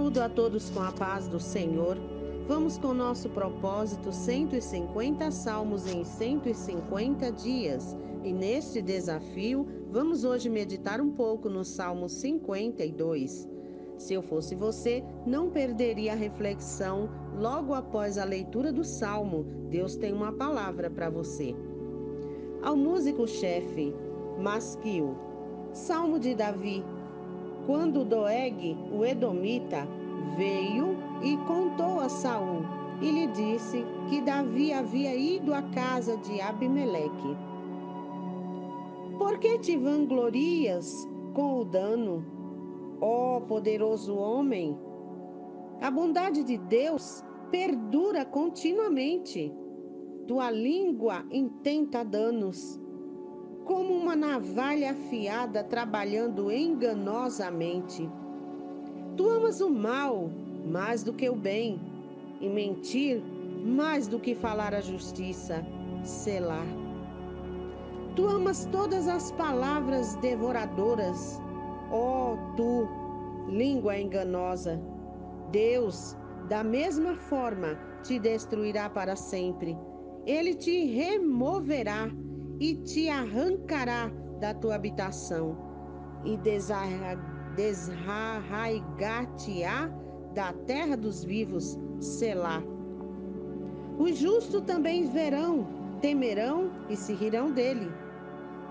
Saúdo a todos com a paz do Senhor. Vamos com nosso propósito 150 salmos em 150 dias. E neste desafio, vamos hoje meditar um pouco no Salmo 52. Se eu fosse você, não perderia a reflexão logo após a leitura do Salmo. Deus tem uma palavra para você. Ao músico-chefe Masquil, Salmo de Davi. Quando Doeg, o Edomita, veio e contou a Saul e lhe disse que Davi havia ido à casa de Abimeleque. Por que te vanglorias com o dano, ó poderoso homem? A bondade de Deus perdura continuamente. Tua língua intenta danos, como uma navalha afiada trabalhando enganosamente. Tu amas o mal mais do que o bem, e mentir mais do que falar a justiça. Selá. Tu amas todas as palavras devoradoras, ó tu, língua enganosa. Deus, da mesma forma, te destruirá para sempre. Ele te removerá e te arrancará da tua habitação e desarraigar-te-á da terra dos vivos, Selá. Os justos também verão, temerão e se rirão dele.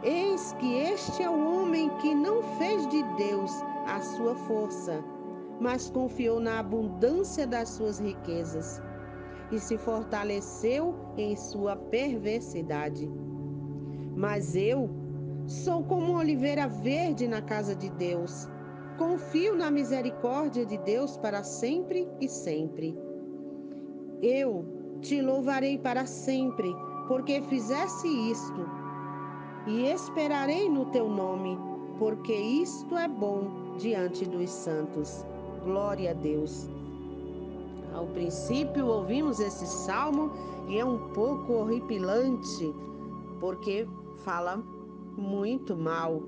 Eis que este é o homem que não fez de Deus a sua força, mas confiou na abundância das suas riquezas e se fortaleceu em sua perversidade. Mas eu sou como uma oliveira verde na casa de Deus. Confio na misericórdia de Deus para sempre e sempre. Eu te louvarei para sempre, porque fizeste isto, e esperarei no teu nome, porque isto é bom diante dos santos. Glória a Deus. Ao princípio ouvimos esse salmo e é um pouco horripilante, porque fala muito mal,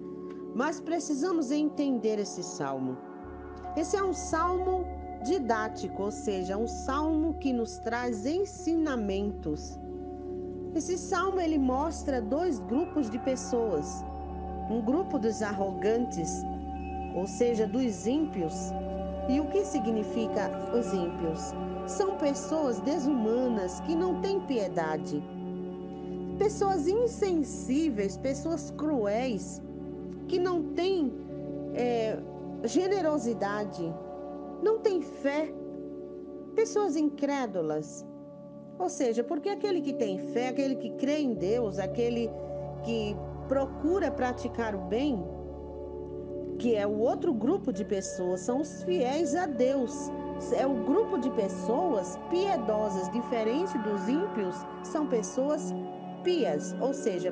mas precisamos entender esse salmo. Esse é um salmo didático, ou seja, um salmo que nos traz ensinamentos. Esse salmo ele mostra dois grupos de pessoas. Um grupo dos arrogantes, ou seja, dos ímpios. E o que significa os ímpios? São pessoas desumanas que não têm piedade. Pessoas insensíveis, pessoas cruéis, que não têm generosidade, não têm fé, pessoas incrédulas. Ou seja, porque aquele que tem fé, aquele que crê em Deus, aquele que procura praticar o bem, que é o outro grupo de pessoas, são os fiéis a Deus. É o grupo de pessoas piedosas, diferente dos ímpios, são pessoas pias, ou seja,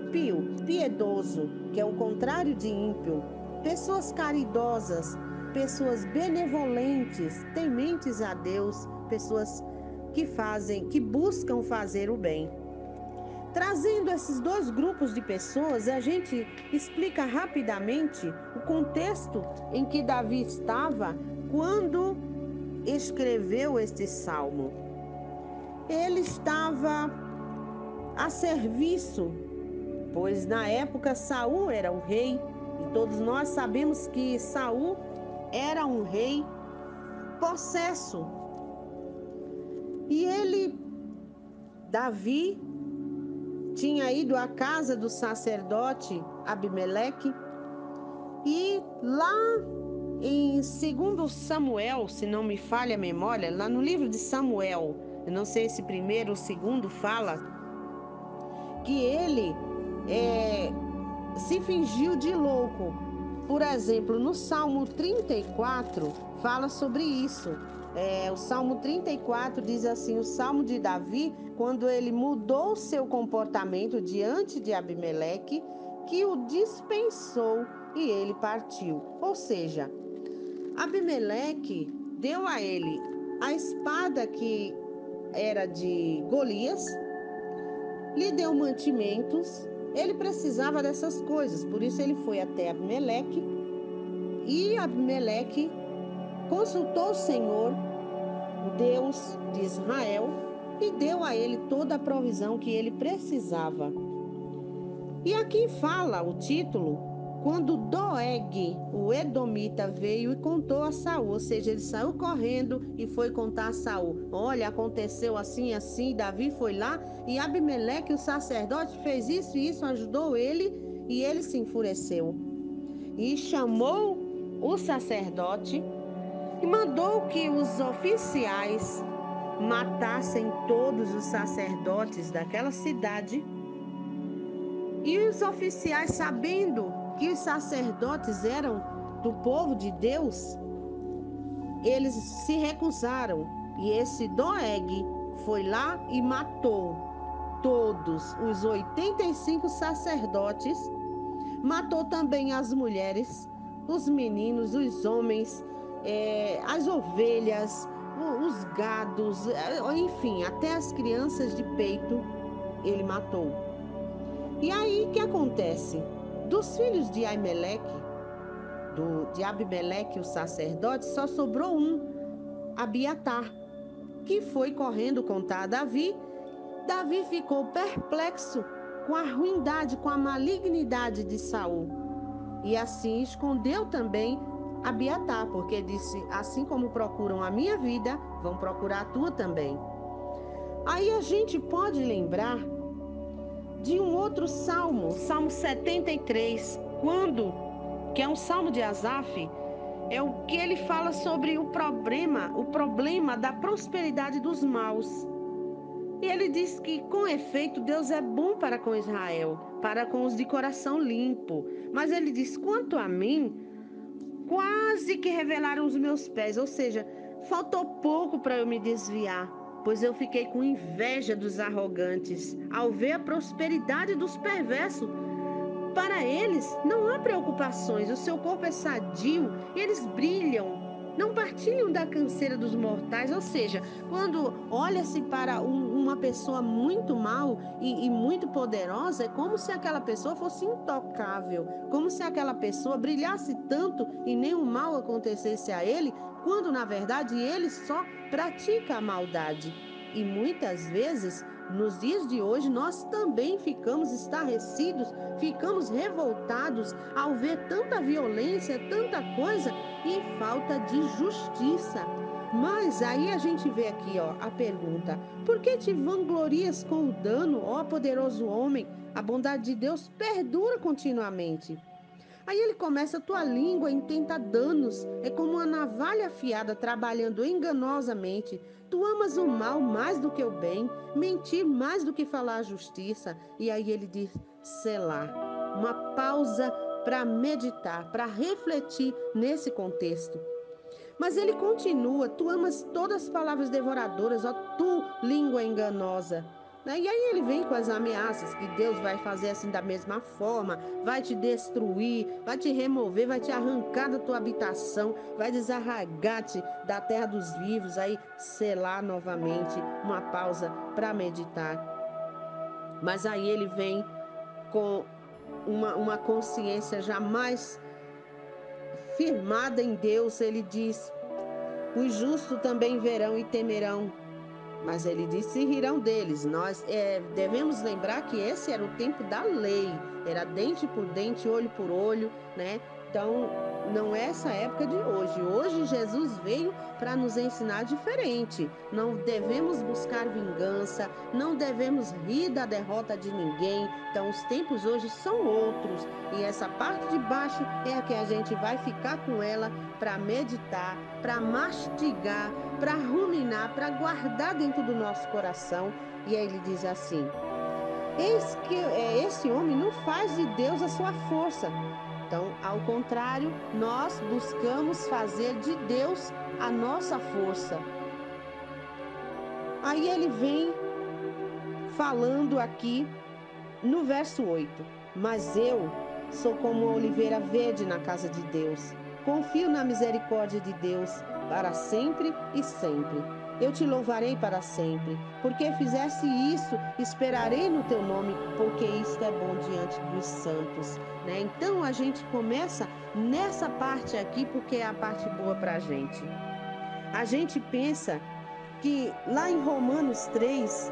piedoso, que é o contrário de ímpio. Pessoas caridosas, pessoas benevolentes, tementes a Deus, pessoas que buscam fazer o bem. Trazendo esses dois grupos de pessoas, a gente explica rapidamente o contexto em que Davi estava quando escreveu este salmo. Ele estava a serviço, pois na época Saul era o rei, e todos nós sabemos que Saul era um rei possesso. E Davi, tinha ido à casa do sacerdote Abimeleque e lá em 2 Samuel, se não me falha a memória, lá no livro de Samuel, eu não sei se primeiro ou segundo fala, que ele se fingiu de louco. Por exemplo, no Salmo 34 fala sobre isso. O Salmo 34 diz assim, o Salmo de Davi, quando ele mudou seu comportamento diante de Abimeleque, que o dispensou e ele partiu. Ou seja, Abimeleque deu a ele a espada que era de Golias, lhe deu mantimentos, ele precisava dessas coisas, por isso ele foi até Abimeleque e Abimeleque consultou o Senhor, o Deus de Israel, e deu a ele toda a provisão que ele precisava. E aqui fala o título, quando Doeg, o edomita, veio e contou a Saul, ou seja, ele saiu correndo e foi contar a Saul. Olha, aconteceu assim, assim, Davi foi lá e Abimeleque, o sacerdote, fez isso e isso, ajudou ele e ele se enfureceu. E chamou o sacerdote e mandou que os oficiais matassem todos os sacerdotes daquela cidade. E os oficiais, sabendo que os sacerdotes eram do povo de Deus, eles se recusaram. E esse Doeg foi lá e matou todos os 85 sacerdotes, matou também as mulheres, os meninos, os homens, as ovelhas, os gados, enfim, até as crianças de peito ele matou. E aí o que acontece? Dos filhos de Aimeleque, de Abimeleque, o sacerdote, só sobrou um, Abiatar, que foi correndo contar a Davi. Davi ficou perplexo com a ruindade, com a malignidade de Saul. E assim escondeu também Abiatar, porque disse, assim como procuram a minha vida, vão procurar a tua também. Aí a gente pode lembrar de um outro salmo, Salmo 73, que é um salmo de Asaf, é o que ele fala sobre o problema da prosperidade dos maus. E ele diz que, com efeito, Deus é bom para com Israel, para com os de coração limpo. Mas ele diz, quanto a mim, quase que revelaram os meus pés, ou seja, faltou pouco para eu me desviar, pois eu fiquei com inveja dos arrogantes, ao ver a prosperidade dos perversos. Para eles não há preocupações, o seu corpo é sadio, eles brilham, não partilham da canseira dos mortais. Ou seja, quando olha-se para uma pessoa muito mal e muito poderosa, é como se aquela pessoa fosse intocável, como se aquela pessoa brilhasse tanto e nenhum mal acontecesse a ele, quando na verdade ele só pratica a maldade. E muitas vezes, nos dias de hoje, nós também ficamos estarrecidos, ficamos revoltados ao ver tanta violência, tanta coisa e falta de justiça. Mas aí a gente vê aqui, ó, a pergunta: por que te vanglorias com o dano, ó poderoso homem? A bondade de Deus perdura continuamente. Aí ele começa, tua língua intenta danos, é como uma navalha afiada trabalhando enganosamente. Tu amas o mal mais do que o bem, mentir mais do que falar a justiça. E aí ele diz, Selá, uma pausa para meditar, para refletir nesse contexto. Mas ele continua, tu amas todas as palavras devoradoras, ó tu, língua enganosa. E aí ele vem com as ameaças que Deus vai fazer assim da mesma forma, vai te destruir, vai te remover, vai te arrancar da tua habitação, vai desarraigar-te da terra dos vivos, aí selar novamente, uma pausa para meditar. Mas aí ele vem com uma consciência jamais firmada em Deus, ele diz, os justos também verão e temerão, mas ele disse, se rirão deles. Nós devemos lembrar que esse era o tempo da lei, era dente por dente, olho por olho, né? Então, não é essa época de hoje. Hoje Jesus veio para nos ensinar diferente. Não devemos buscar vingança, não devemos rir da derrota de ninguém. Então, os tempos hoje são outros. E essa parte de baixo é a que a gente vai ficar com ela para meditar, para mastigar, para ruminar, para guardar dentro do nosso coração. E aí ele diz assim: eis que esse homem não faz de Deus a sua força. Então, ao contrário, nós buscamos fazer de Deus a nossa força. Aí ele vem falando aqui no verso 8: mas eu sou como uma oliveira verde na casa de Deus. Confio na misericórdia de Deus para sempre e sempre. Eu te louvarei para sempre, porque fizeste isso, esperarei no teu nome, porque isto é bom diante dos santos, né? Então a gente começa nessa parte aqui, porque é a parte boa para a gente. A gente pensa que lá em Romanos 3,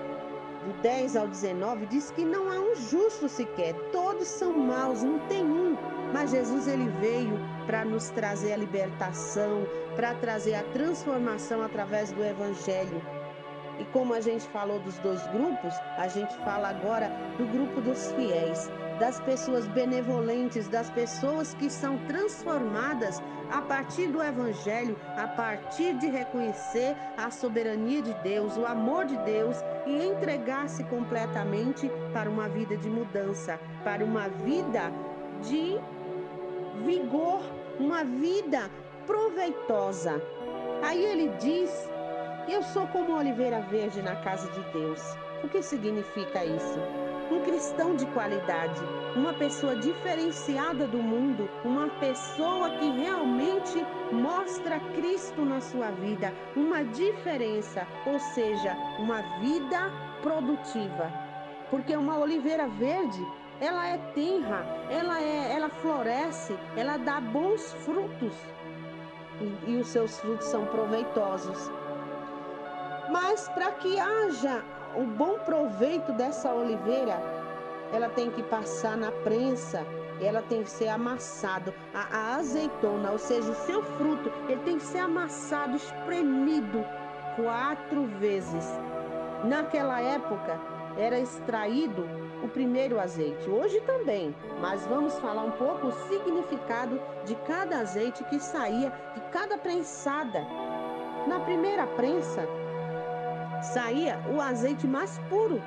do 10 ao 19, diz que não há um justo sequer, todos são maus, não tem um. Mas Jesus ele veio para nos trazer a libertação, para trazer a transformação através do evangelho. E como a gente falou dos dois grupos, a gente fala agora do grupo dos fiéis, das pessoas benevolentes, das pessoas que são transformadas a partir do Evangelho, a partir de reconhecer a soberania de Deus, o amor de Deus e entregar-se completamente para uma vida de mudança, para uma vida de vigor, uma vida proveitosa. Aí ele diz: eu sou como oliveira verde na casa de Deus. O que significa isso? Um cristão de qualidade, uma pessoa diferenciada do mundo, uma pessoa que realmente mostra Cristo na sua vida, uma diferença, ou seja, uma vida produtiva. Porque uma oliveira verde, ela é tenra, ela floresce, ela dá bons frutos e os seus frutos são proveitosos. Mas para que haja o bom proveito dessa oliveira, ela tem que passar na prensa, ela tem que ser amassado. A azeitona, ou seja, o seu fruto, ele tem que ser amassado, espremido 4 vezes. Naquela época, era extraído o primeiro azeite. Hoje também, mas vamos falar um pouco o significado de cada azeite que saía de cada prensada. Na primeira prensa, saía o azeite mais puro,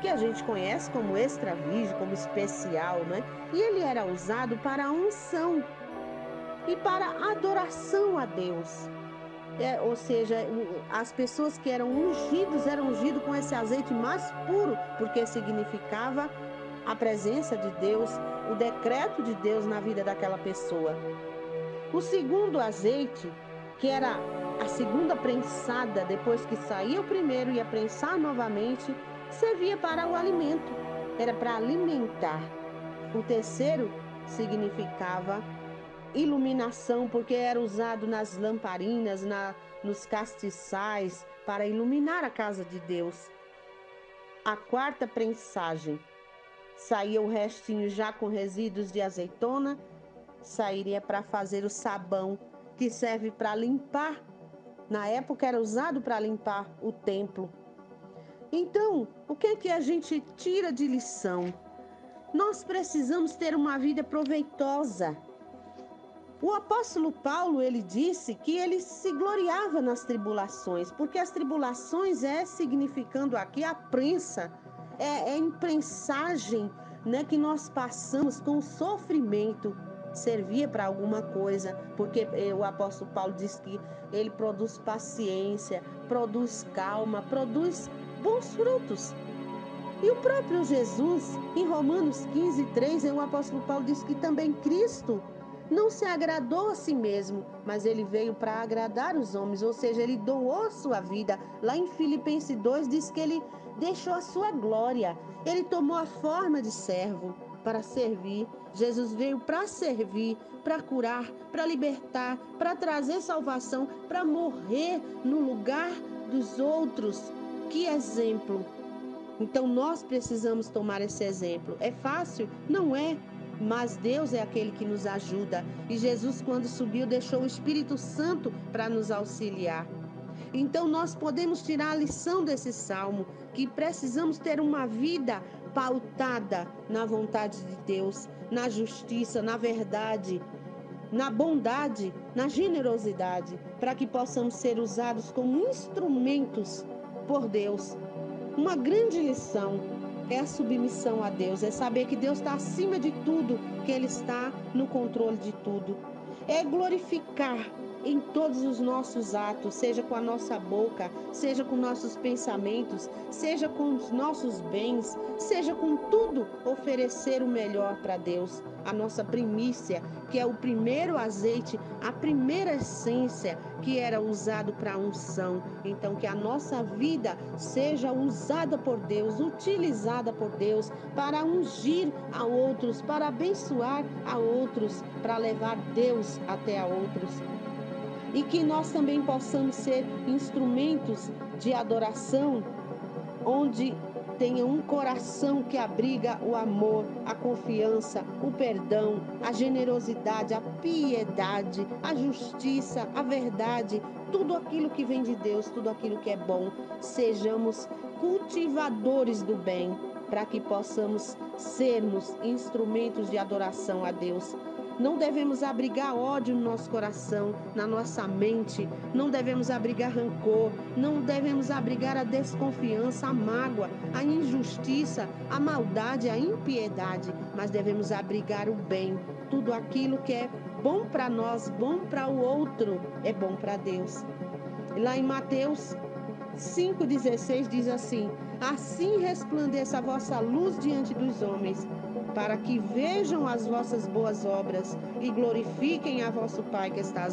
que a gente conhece como extra virgem, como especial, né? E ele era usado para a unção e para a adoração a Deus. Ou seja, as pessoas que eram ungidos com esse azeite mais puro, porque significava a presença de Deus, o decreto de Deus na vida daquela pessoa. O segundo azeite, que era a segunda prensada, depois que saía o primeiro e ia prensar novamente, servia para o alimento, era para alimentar. O terceiro significava iluminação, porque era usado nas lamparinas, nos castiçais, para iluminar a casa de Deus. A quarta prensagem, saía o restinho já com resíduos de azeitona, sairia para fazer o sabão, que serve para limpar. Na época era usado para limpar o templo. Então, o que é que a gente tira de lição? Nós precisamos ter uma vida proveitosa. O apóstolo Paulo, ele disse que ele se gloriava nas tribulações, porque as tribulações significando aqui a prensa, é imprensagem, né, que nós passamos com sofrimento, servia para alguma coisa, porque o apóstolo Paulo diz que ele produz paciência, produz calma, produz bons frutos. E o próprio Jesus, em Romanos 15:3, o apóstolo Paulo diz que também Cristo não se agradou a si mesmo, mas ele veio para agradar os homens, ou seja, ele doou sua vida. Lá em Filipenses 2 diz que ele deixou a sua glória, ele tomou a forma de servo para servir. Jesus veio para servir, para curar, para libertar, para trazer salvação, para morrer no lugar dos outros. Que exemplo! Então nós precisamos tomar esse exemplo. É fácil? Não é. Mas Deus é aquele que nos ajuda. E Jesus, quando subiu, deixou o Espírito Santo para nos auxiliar. Então nós podemos tirar a lição desse salmo, que precisamos ter uma vida pautada na vontade de Deus, na justiça, na verdade, na bondade, na generosidade, para que possamos ser usados como instrumentos por Deus. Uma grande lição é a submissão a Deus, é saber que Deus está acima de tudo, que Ele está no controle de tudo. É glorificar em todos os nossos atos, seja com a nossa boca, seja com nossos pensamentos, seja com os nossos bens, seja com tudo, oferecer o melhor para Deus. A nossa primícia, que é o primeiro azeite, a primeira essência que era usado para a unção. Então, que a nossa vida seja usada por Deus, utilizada por Deus para ungir a outros, para abençoar a outros, para levar Deus até a outros. E que nós também possamos ser instrumentos de adoração, onde tenha um coração que abriga o amor, a confiança, o perdão, a generosidade, a piedade, a justiça, a verdade, tudo aquilo que vem de Deus, tudo aquilo que é bom. Sejamos cultivadores do bem, para que possamos sermos instrumentos de adoração a Deus. Não devemos abrigar ódio no nosso coração, na nossa mente. Não devemos abrigar rancor. Não devemos abrigar a desconfiança, a mágoa, a injustiça, a maldade, a impiedade. Mas devemos abrigar o bem. Tudo aquilo que é bom para nós, bom para o outro, é bom para Deus. Lá em Mateus 5,16 diz assim: assim resplandeça a vossa luz diante dos homens, para que vejam as vossas boas obras e glorifiquem a vosso Pai que está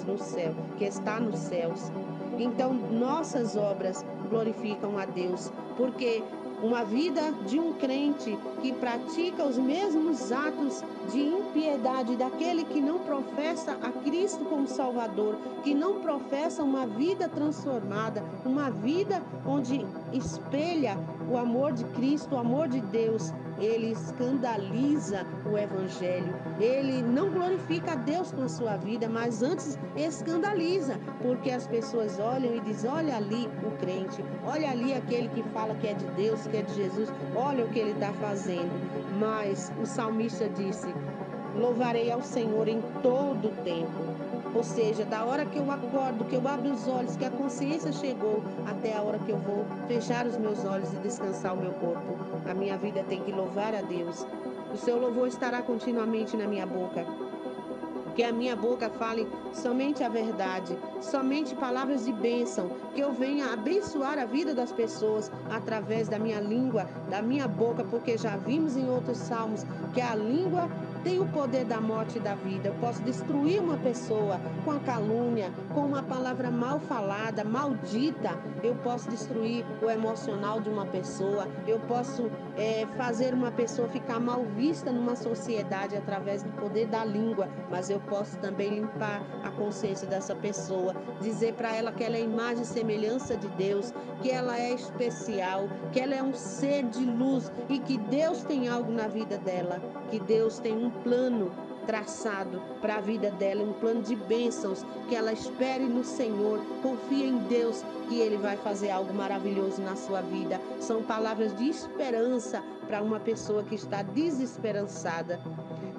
nos céus. Então, nossas obras glorificam a Deus, porque uma vida de um crente que pratica os mesmos atos de impiedade daquele que não professa a Cristo como Salvador, que não professa uma vida transformada, uma vida onde espelha o amor de Cristo, o amor de Deus, ele escandaliza o Evangelho. Ele não glorifica a Deus com a sua vida, mas antes escandaliza, porque as pessoas olham e dizem: olha ali o crente, olha ali aquele que fala que é de Deus, que é de Jesus, olha o que ele está fazendo. Mas o salmista disse: louvarei ao Senhor em todo o tempo. Ou seja, da hora que eu acordo, que eu abro os olhos, que a consciência chegou, até a hora que eu vou fechar os meus olhos e descansar o meu corpo, a minha vida tem que louvar a Deus. O seu louvor estará continuamente na minha boca. Que a minha boca fale somente a verdade, somente palavras de bênção, que eu venha abençoar a vida das pessoas através da minha língua, da minha boca, porque já vimos em outros salmos que a língua tem o poder da morte e da vida. Eu posso destruir uma pessoa com a calúnia, com uma palavra mal falada, maldita. Eu posso destruir o emocional de uma pessoa. Eu posso fazer uma pessoa ficar mal vista numa sociedade através do poder da língua. Mas eu posso também limpar a consciência dessa pessoa, dizer para ela que ela é imagem e semelhança de Deus, que ela é especial, que ela é um ser de luz e que Deus tem algo na vida dela, que Deus tem um plano traçado para a vida dela, um plano de bênçãos, que ela espere no Senhor, confie em Deus, que Ele vai fazer algo maravilhoso na sua vida. São palavras de esperança para uma pessoa que está desesperançada.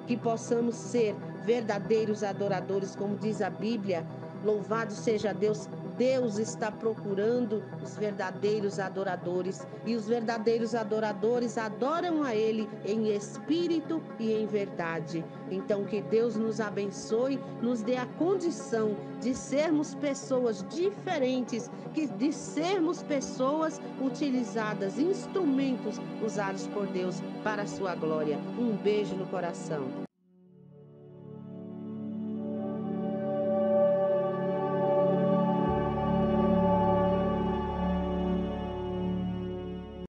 Que possamos ser verdadeiros adoradores, como diz a Bíblia. Louvado seja Deus. Deus está procurando os verdadeiros adoradores, e os verdadeiros adoradores adoram a Ele em espírito e em verdade. Então, que Deus nos abençoe, nos dê a condição de sermos pessoas diferentes, de sermos pessoas utilizadas, instrumentos usados por Deus para a sua glória. Um beijo no coração.